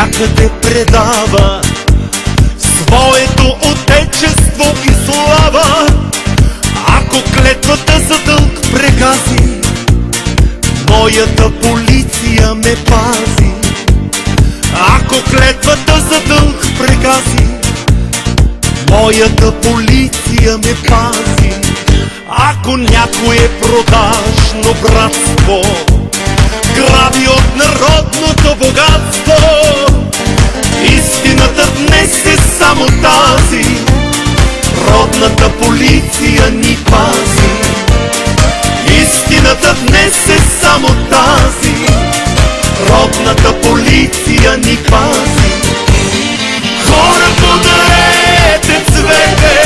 някъде предава своето отечество и слава. Ако клетвата за дълг прегази, моята полиция ме пази. Ако клетвата за дълг прегази, моята полиция ме пази. Ако някое продажно братство граби от народното богатство, истината днес е само тази: родната полиция ни пази. Истината днес е само тази: родната полиция ни пази. Хора, подарете цвете,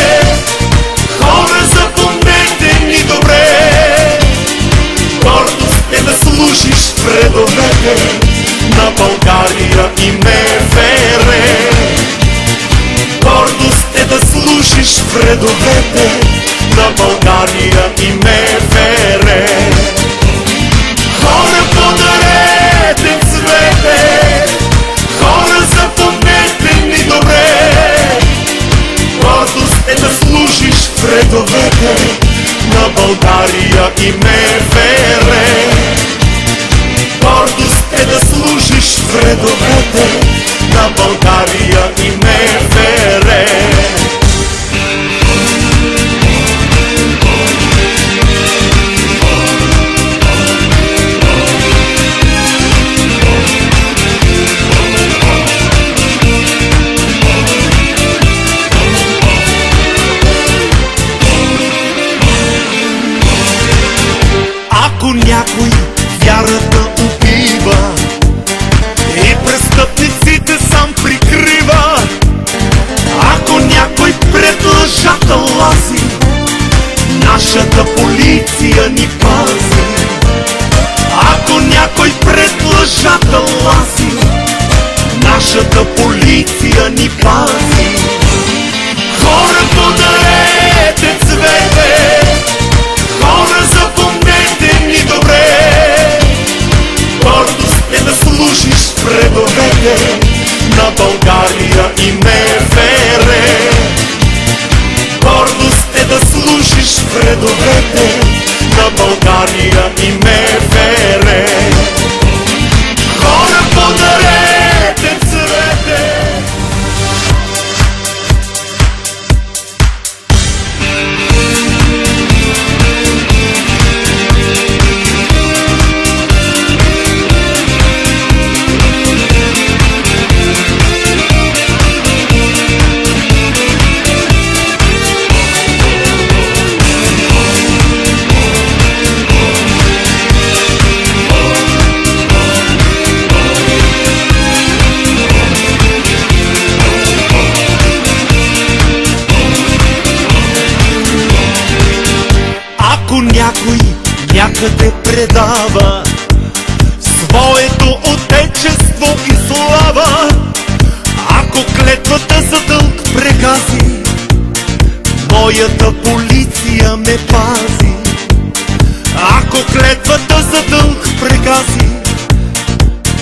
хора, запомнете ни добре. Гордост е да служиш в редовете на България и МВР. Гордост е да служиш в редовете на България и МВР. Хора, подарете цвете, хора, запомнете ни добре. Гордост е да служиш в редовете на България и МВР. Гордост е да служиш в редовете на България и МВР. Ако някой вярата убива и престъпниците сам прикрива, ако някой пред лъжата лази, нашата полиция ни пази. Ако някой пред лъжата лази, нашата полиция ни пази. Хора, подарете цвете, хора, запомнете ни добре. Гордост е да служиш в редовете на България и МВР. Гордост е да служиш в редовете на България и МВР. Хора, подарете цвете. Ако някой някъде предава своето отечество и слава, ако клетвата за дълг прегази, моята полиция ме пази. Ако клетвата за дълг прегази,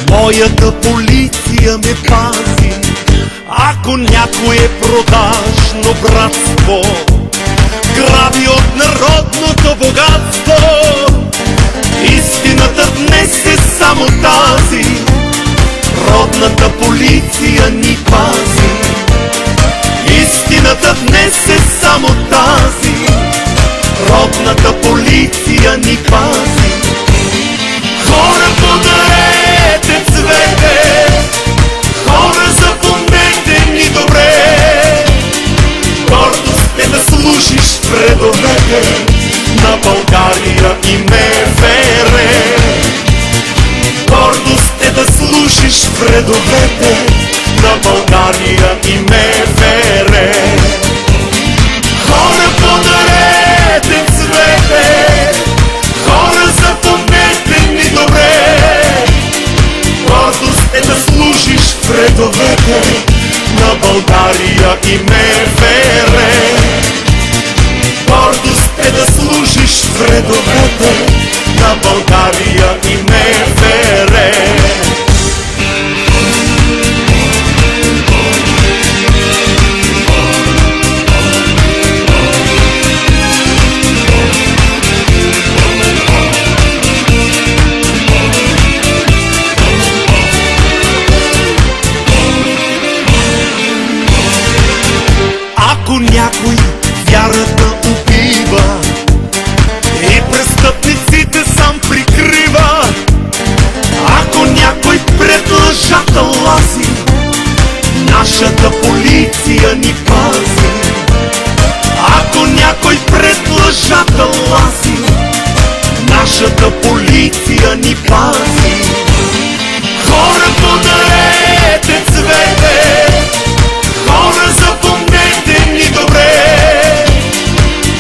моята полиция ме пази. Ако някое продажно братство граби от народното богатство, истината днес е само тази: родната полиция ни пази. Истината днес е само тази: родната полиция ни пази. Хора, подарете цвете, хора, запомнете ни добре. Гордост е да служиш в редовете на България и МВР. Гордост е да служиш в редовете на България и МВР. Хора, подарете цвете, хора, Нашата полиция ни пази. Ако някой пред лъжата лази, нашата полиция ни пази. Хора, подарете цвете, хора, запомнете ни добре.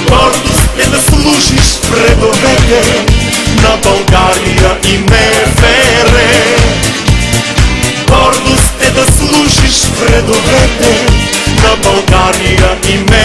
Гордост е да служиш в редовете на България и МВР. Гордост е да служиш в редовете на България и МВР.